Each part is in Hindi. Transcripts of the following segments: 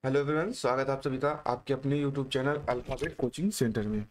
हेलो एवरीवन, स्वागत है आप सभी का आपके अपने YouTube channel alphabet coaching centre में।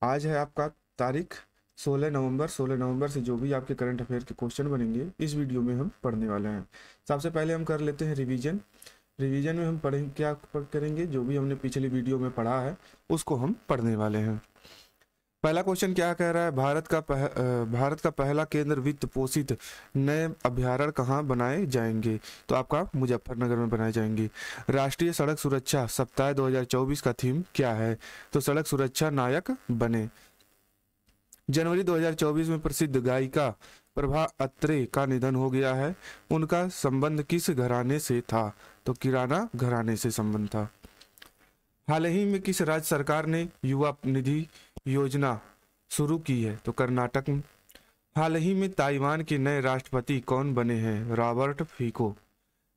आज है आपका तारीख 16 नवंबर। 16 नवंबर से जो भी आपके करंट अफेयर के क्वेश्चन बनेंगे इस वीडियो में हम पढ़ने वाले हैं। सबसे पहले हम कर लेते हैं रिवीजन। रिवीजन में हम पढ़ेंगे क्या करेंगे, जो भी हमने पिछली वीडियो में पढ़ा है उसको हम पढ़ने वाले हैं। पहला क्वेश्चन क्या कह रहा है, भारत का पहला केंद्र वित्त पोषित नए अभ्यारण्य कहाँ बनाए जाएंगे? तो आपका मुजफ्फरनगर में बनाए जाएंगे। राष्ट्रीय सड़क सुरक्षा सप्ताह 2024 का थीम क्या है? तो सड़क सुरक्षा नायक बने। जनवरी 2024 में प्रसिद्ध गायिका प्रभा अत्रे का निधन हो गया है। उनका संबंध किस घराने से था? तो किराना घराने से संबंध था। हाल ही में किस राज्य सरकार ने युवा निधि योजना शुरू की है? तो कर्नाटक में। हाल ही में ताइवान के नए राष्ट्रपति कौन बने हैं? Robert Fico.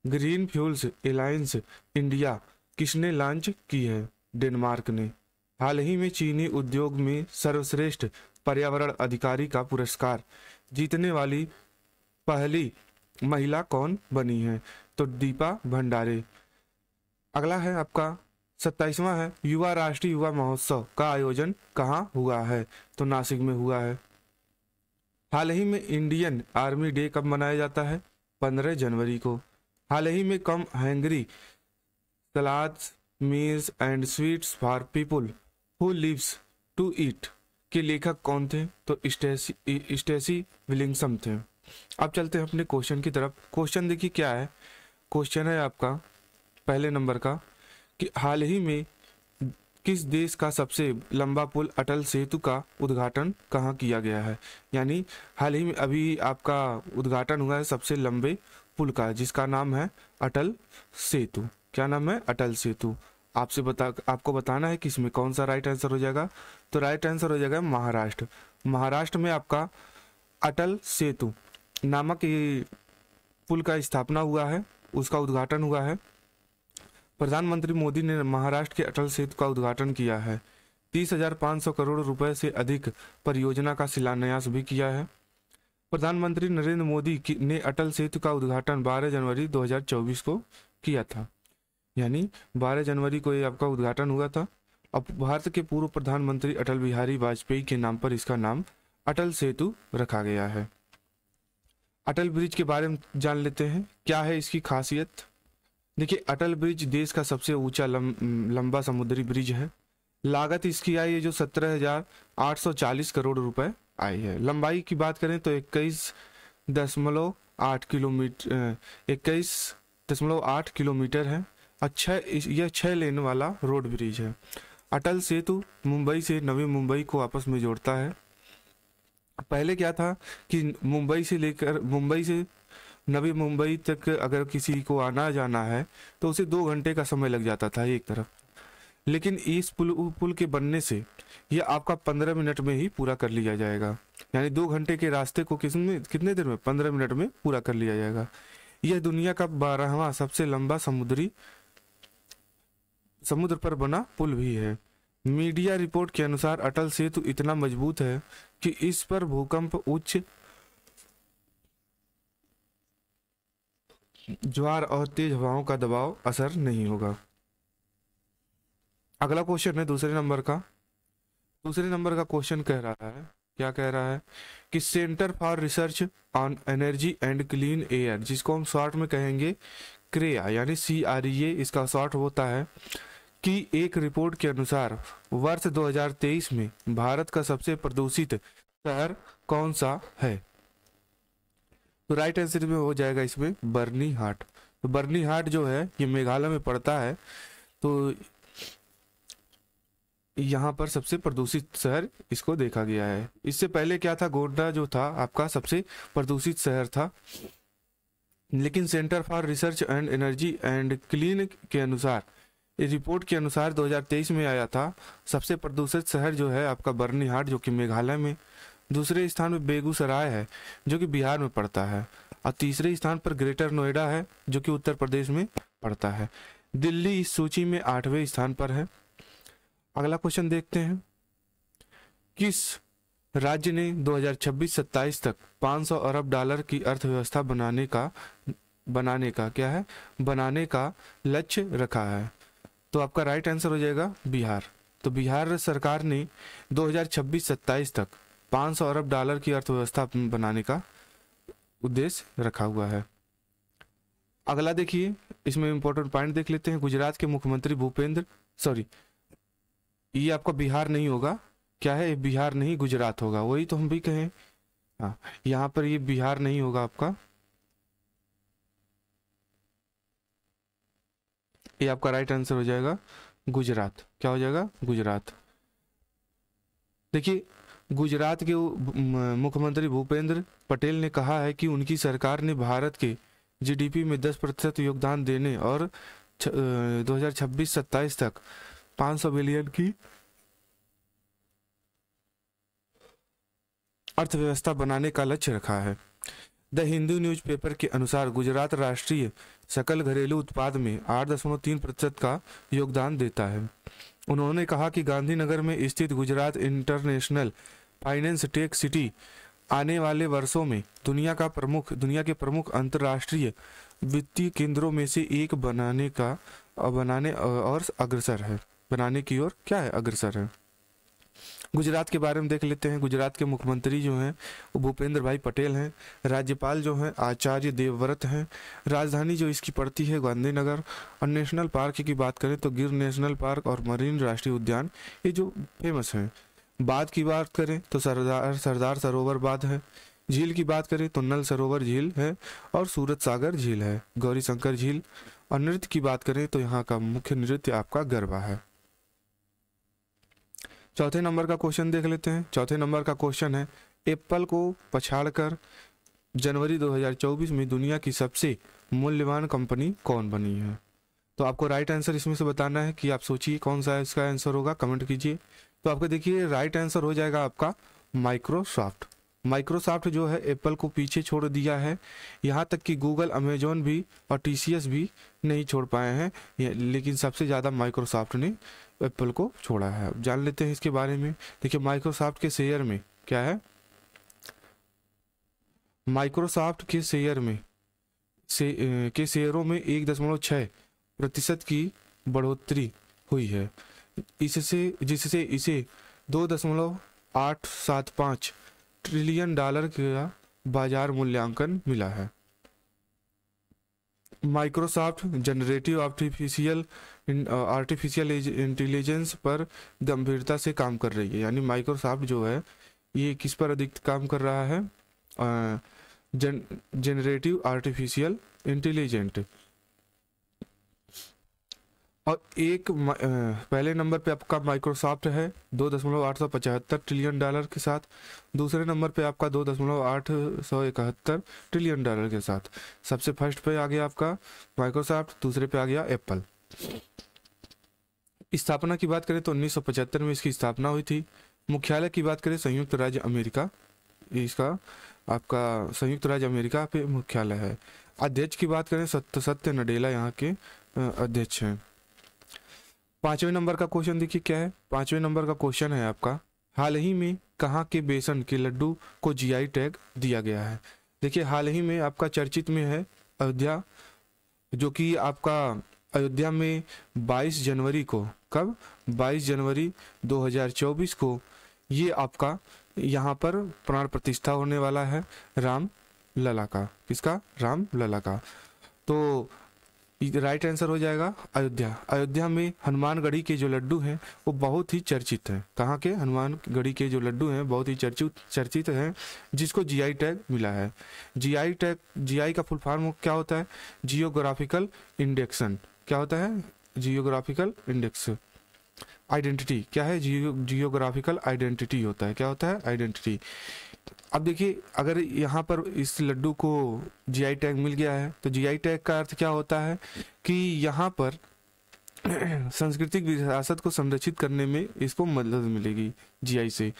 Green Fuels Alliance India किसने लॉन्च की है? डेनमार्क ने। हाल ही में चीनी उद्योग में सर्वश्रेष्ठ पर्यावरण अधिकारी का पुरस्कार जीतने वाली पहली महिला कौन बनी है? तो दीपा भंडारे। अगला है आपका 27वां है, युवा राष्ट्रीय युवा महोत्सव का आयोजन कहाँ हुआ है? तो नासिक में हुआ है। हाल ही में इंडियन आर्मी डे कब मनाया जाता है? 15 जनवरी को। हाल ही में come hungry salads meals and sweets for people who lives to eat के लेखक कौन थे? तो स्टेसी विलिंगसम थे। अब चलते हैं अपने क्वेश्चन की तरफ। क्वेश्चन देखिए क्या है। क्वेश्चन है आपका पहले नंबर का कि हाल ही में किस देश का सबसे लंबा पुल अटल सेतु का उद्घाटन कहाँ किया गया है? यानी हाल ही में अभी आपका उद्घाटन हुआ है सबसे लंबे पुल का, जिसका नाम है अटल सेतु। क्या नाम है? अटल सेतु। आपको बताना है कि इसमें कौन सा राइट आंसर हो जाएगा। तो राइट आंसर हो जाएगा महाराष्ट्र। महाराष्ट्र में आपका अटल सेतु नामक ये पुल का स्थापना हुआ है, उसका उद्घाटन हुआ है। प्रधानमंत्री मोदी ने महाराष्ट्र के अटल सेतु का उद्घाटन किया है। 30,500 करोड़ रुपए से अधिक परियोजना का शिलान्यास भी किया है। प्रधानमंत्री नरेंद्र मोदी ने अटल सेतु का उद्घाटन 12 जनवरी 2024 को किया था। यानी 12 जनवरी को ये आपका उद्घाटन हुआ था। अब भारत के पूर्व प्रधानमंत्री अटल बिहारी वाजपेयी के नाम पर इसका नाम अटल सेतु रखा गया है। अटल ब्रिज के बारे में जान लेते हैं, क्या है इसकी खासियत। देखिए, अटल ब्रिज देश का सबसे ऊंचा लंबा समुद्री ब्रिज है। लागत इसकी आई है जो 17,840 करोड़ रुपए आई है। लंबाई की बात करें तो 21.8 किलोमीटर है। अच्छा, यह 6 लेन वाला रोड ब्रिज है। अटल सेतु मुंबई से नवी मुंबई को आपस में जोड़ता है। पहले क्या था कि मुंबई से नवी मुंबई तक अगर किसी को आना जाना है तो उसे 2 घंटे का समय लग जाता था एक तरफ। लेकिन इस पुल के बनने से यह आपका 15 मिनट में ही पूरा कर लिया जाएगा। यानी 2 घंटे के रास्ते को कितने देर में? 15 मिनट में पूरा कर लिया जाएगा। यह दुनिया का 12वां सबसे लंबा समुद्र पर बना पुल भी है। मीडिया रिपोर्ट के अनुसार अटल सेतु इतना मजबूत है कि इस पर भूकंप, उच्च ज्वार और तेज हवाओं का दबाव असर नहीं होगा। अगला क्वेश्चन है दूसरे नंबर का। दूसरे नंबर का क्वेश्चन कह रहा है, क्या कह रहा है कि centre for research on energy and clean air, जिसको हम शॉर्ट में कहेंगे क्रेया यानी CREA, इसका शॉर्ट होता है, कि एक रिपोर्ट के अनुसार वर्ष 2023 में भारत का सबसे प्रदूषित शहर कौन सा है? तो राइट आंसर में हो जाएगा इसमें बर्नी हाट। तो बर्नी हाट जो है ये मेघालय में पड़ता है। तो यहाँ पर सबसे प्रदूषित शहर इसको देखा गया है। इससे पहले क्या था, गोंडा जो था आपका सबसे प्रदूषित शहर था। लेकिन centre for research and energy and clean के अनुसार, इस रिपोर्ट के अनुसार 2023 में आया था सबसे प्रदूषित शहर जो है आपका बर्नी हाट, जो कि मेघालय में। दूसरे स्थान में बेगूसराय है जो कि बिहार में पड़ता है। और तीसरे स्थान पर ग्रेटर नोएडा है जो कि उत्तर प्रदेश में पड़ता है। दिल्ली इस सूची में 8वें स्थान पर है। अगला क्वेश्चन देखते हैं, किस राज्य ने 2026-27 तक 500 अरब डॉलर की अर्थव्यवस्था बनाने का क्या है, बनाने का लक्ष्य रखा है? तो आपका राइट आंसर हो जाएगा बिहार। तो बिहार सरकार ने 2026-27 तक 500 अरब डॉलर की अर्थव्यवस्था बनाने का उद्देश्य रखा हुआ है। अगला देखिए, इसमें इंपॉर्टेंट पॉइंट देख लेते हैं। गुजरात के मुख्यमंत्री ये आपका बिहार नहीं होगा, क्या है, बिहार नहीं गुजरात होगा, वही तो हम भी कहें। हाँ, यहाँ पर ये बिहार नहीं होगा आपका, ये आपका राइट आंसर हो जाएगा गुजरात। क्या हो जाएगा? गुजरात। देखिए, गुजरात के मुख्यमंत्री भूपेंद्र पटेल ने कहा है कि उनकी सरकार ने भारत के जीडीपी में 10% योगदान देने और 2026-27 तक 500 बिलियन की अर्थव्यवस्था बनाने का लक्ष्य रखा है। द हिंदू न्यूज़पेपर के अनुसार गुजरात राष्ट्रीय सकल घरेलू उत्पाद में 8.3% का योगदान देता है। उन्होंने कहा कि गांधीनगर में स्थित Gujarat international finance tech city आने वाले वर्षों में दुनिया के प्रमुख अंतर्राष्ट्रीय वित्तीय केंद्रों में से एक बनाने की ओर क्या है, अग्रसर है। गुजरात के बारे में देख लेते हैं। गुजरात के मुख्यमंत्री जो हैं वो भूपेंद्र भाई पटेल हैं। राज्यपाल जो हैं आचार्य देवव्रत हैं। राजधानी जो इसकी पड़ती है गांधीनगर। और नेशनल पार्क की बात करें तो गिर नेशनल पार्क और मरीन राष्ट्रीय उद्यान, ये जो फेमस हैं। बांध की बात करें तो सरदार सरोवर बांध है। झील की बात करें तो नल सरोवर झील है और सूरत सागर झील है, गौरी शंकर झील। और नृत्य की बात करें तो यहाँ का मुख्य नृत्य आपका गरबा है। चौथे नंबर का क्वेश्चन देख लेते हैं। चौथे नंबर का क्वेश्चन है, एप्पल को पछाड़कर जनवरी 2024 में दुनिया की सबसे मूल्यवान कंपनी कौन बनी है? तो आपको राइट आंसर इसमें से बताना है कि आप सोचिए कौन सा इसका आंसर होगा, कमेंट कीजिए। तो आपको देखिए राइट आंसर हो जाएगा आपका माइक्रोसॉफ्ट। माइक्रोसॉफ्ट जो है एप्पल को पीछे छोड़ दिया है। यहाँ तक कि गूगल, अमेजोन भी और टीसीएस भी नहीं छोड़ पाए हैं, लेकिन सबसे ज़्यादा माइक्रोसॉफ्ट ने एप्पल को छोड़ा है। अब जान लेते हैं इसके बारे में। देखिए, माइक्रोसॉफ्ट के शेयर में क्या है, माइक्रोसॉफ्ट के शेयरों में 1.6% की बढ़ोतरी हुई है, जिससे इसे 2.875 ट्रिलियन डॉलर का बाजार मूल्यांकन मिला है। माइक्रोसॉफ्ट जनरेटिव आर्टिफिशियल इंटेलिजेंस पर गंभीरता से काम कर रही है। यानी माइक्रोसॉफ्ट जो है ये किस पर अधिक काम कर रहा है? Generative artificial intelligent. और पहले नंबर पे आपका माइक्रोसॉफ्ट है 2.875 ट्रिलियन डॉलर के साथ। दूसरे नंबर पे आपका 2.871 ट्रिलियन डॉलर के साथ। सबसे फर्स्ट पे आ गया आपका माइक्रोसॉफ्ट, दूसरे पे आ गया एप्पल। स्थापना की बात करें तो 1975 में इसकी स्थापना हुई थी। मुख्यालय की बात करें संयुक्त राज्य अमेरिका, इसका आपका संयुक्त राज्य अमेरिका पे मुख्यालय है। अध्यक्ष की बात करें सत्य नडेला यहाँ के अध्यक्ष हैं। पांचवें नंबर का क्वेश्चन देखिए क्या है। पांचवें नंबर का क्वेश्चन है आपका, हाल ही में कहाँ के बेसन के लड्डू को जीआई टैग दिया गया है? देखिए, हाल ही में आपका चर्चित में है अयोध्या, जो कि आपका अयोध्या में 22 जनवरी को, कब? 22 जनवरी 2024 को ये आपका यहाँ पर प्राण प्रतिष्ठा होने वाला है राम लला का। किसका? राम लला का। तो राइट आंसर हो जाएगा अयोध्या। अयोध्या में हनुमानगढ़ी के जो लड्डू हैं वो बहुत ही चर्चित हैं। कहाँ के? हनुमानगढ़ी के जो लड्डू हैं बहुत ही चर्चित हैं, जिसको जीआई टैग मिला है। जीआई का फुल फॉर्म क्या होता है? Geographical induction. क्या होता है? Geographical index identity. क्या है? जियोग्राफिकल आइडेंटिटी होता है। क्या होता है? आइडेंटिटी। अब देखिए, अगर यहाँ पर इस लड्डू को जीआई टैग मिल गया है तो जीआई टैग का अर्थ क्या होता है कि यहाँ पर सांस्कृतिक विरासत को संरक्षित करने में इसको मदद मिलेगी जीआई से।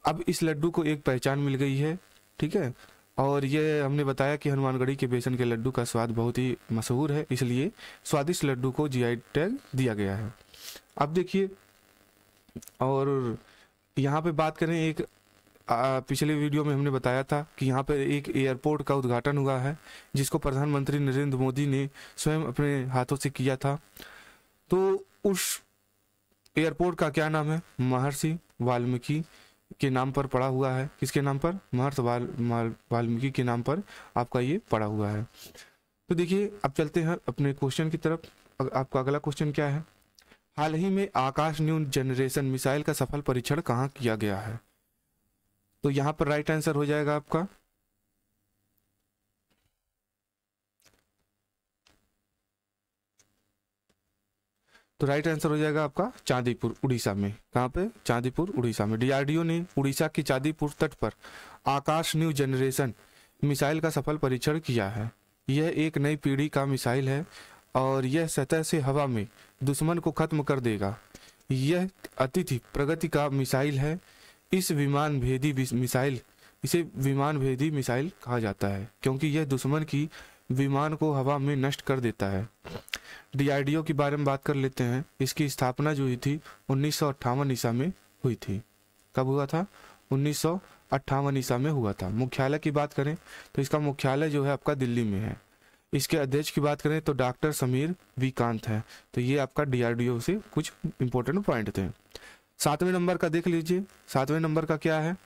अब इस लड्डू को एक पहचान मिल गई है, ठीक है। और ये हमने बताया कि हनुमानगढ़ी के बेसन के लड्डू का स्वाद बहुत ही मशहूर है, इसलिए स्वादिष्ट लड्डू को जीआई टैग दिया गया है। अब देखिए, और यहाँ पे बात करें, एक पिछले वीडियो में हमने बताया था कि यहाँ पर एक एयरपोर्ट का उद्घाटन हुआ है, जिसको प्रधानमंत्री नरेंद्र मोदी ने स्वयं अपने हाथों से किया था। तो उस एयरपोर्ट का क्या नाम है? महर्षि वाल्मीकि के नाम पर पड़ा हुआ है। किसके नाम पर? महर्षि वाल्मीकि के नाम पर आपका ये पड़ा हुआ है। तो देखिए अब चलते हैं अपने क्वेश्चन की तरफ। आपका अगला क्वेश्चन क्या है? हाल ही में आकाश न्यू जनरेशन मिसाइल का सफल परीक्षण कहाँ किया गया है? तो यहाँ पर राइट आंसर हो जाएगा आपका तो राइट आंसर हो जाएगा आपका चांदीपुर उड़ीसा में। कहाँ पे? चांदीपुर उड़ीसा में। डीआरडीओ ने उड़ीसा की चांदीपुर तट पर आकाश न्यू जनरेशन मिसाइल का सफल परीक्षण किया है। यह एक नई पीढ़ी का मिसाइल है और यह सतह से हवा में दुश्मन को खत्म कर देगा। यह अतिथि प्रगति का मिसाइल है। इसे विमान भेदी मिसाइल कहा जाता है क्योंकि यह दुश्मन की विमान को हवा में नष्ट कर देता है। डीआरडीओ के बारे में बात कर लेते हैं। इसकी स्थापना जो हुई थी 1958 ईसा में हुई थी। कब हुआ था? 1958 ईसा में हुआ था। मुख्यालय की बात करें तो इसका मुख्यालय जो है आपका दिल्ली में है। इसके अध्यक्ष की बात करें तो डॉक्टर समीर विकांत है। तो ये आपका डीआरडीओ से कुछ इंपॉर्टेंट पॉइंट थे। 7वें नंबर का देख लीजिए। 7वें नंबर का क्या है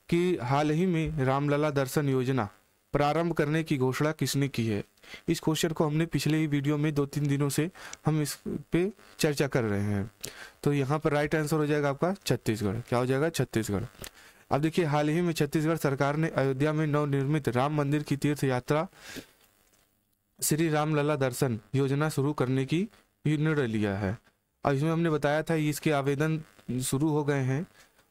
कि हाल ही में रामलला दर्शन योजना प्रारंभ करने की घोषणा किसने की है? इस क्वेश्चन को हमने पिछले ही वीडियो में 2-3 दिनों से हम इस पे चर्चा कर रहे हैं। तो यहाँ पर राइट आंसर हो जाएगा आपका छत्तीसगढ़। क्या हो जाएगा? छत्तीसगढ़। अब देखिए हाल ही में छत्तीसगढ़ सरकार ने अयोध्या में नवनिर्मित राम मंदिर की तीर्थ यात्रा श्री रामलला दर्शन योजना शुरू करने की निर्णय लिया है। और इसमें हमने बताया था इसके आवेदन शुरू हो गए हैं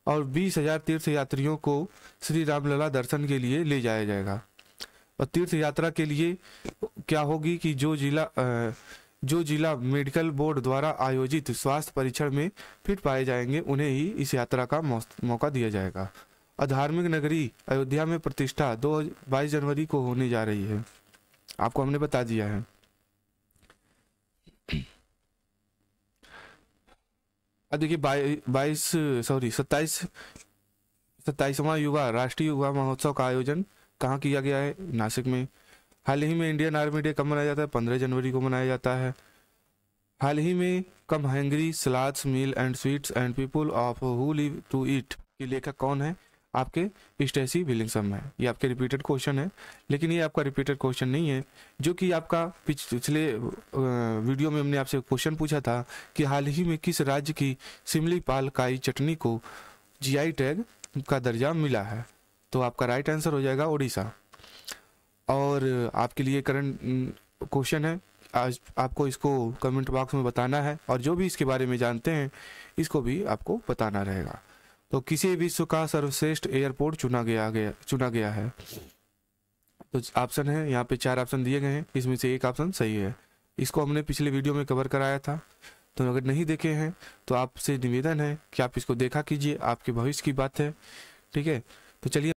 और 20,000 तीर्थ यात्रियों को श्री रामलला दर्शन के लिए ले जाया जाएगा। और तीर्थ यात्रा के लिए क्या होगी कि जो जिला मेडिकल बोर्ड द्वारा आयोजित स्वास्थ्य परीक्षण में फिट पाए जाएंगे उन्हें ही इस यात्रा का मौका दिया जाएगा। और धार्मिक नगरी अयोध्या में प्रतिष्ठा 22 जनवरी को होने जा रही है। आपको हमने बता दिया है। अब देखिए 27वां राष्ट्रीय युवा महोत्सव का आयोजन कहाँ किया गया है? नासिक में। हाल ही में इंडियन आर्मी डे कब मनाया जाता है? 15 जनवरी को मनाया जाता है। हाल ही में come hungry salads meal and sweets and people of who live to eat की लेखक कौन है? आपके स्टेसी विलियम्स है। ये आपके रिपीटेड क्वेश्चन है, लेकिन ये आपका रिपीटेड क्वेश्चन नहीं है, जो कि आपका पिछले वीडियो में हमने आपसे क्वेश्चन पूछा था कि हाल ही में किस राज्य की सिमलीपाल काई चटनी को जीआई टैग का दर्जा मिला है? तो आपका राइट आंसर हो जाएगा उड़ीसा। और आपके लिए करंट क्वेश्चन है, आज आपको इसको कमेंट बॉक्स में बताना है और जो भी इसके बारे में जानते हैं इसको भी आपको बताना रहेगा। तो किसी विश्व का सर्वश्रेष्ठ एयरपोर्ट चुना गया है? तो ऑप्शन है यहाँ पे 4 ऑप्शन दिए गए हैं, इसमें से एक ऑप्शन सही है। इसको हमने पिछले वीडियो में कवर कराया था, तो अगर नहीं देखे हैं तो आपसे निवेदन है कि आप इसको देखा कीजिए, आपके भविष्य की बात है। ठीक है, तो चलिए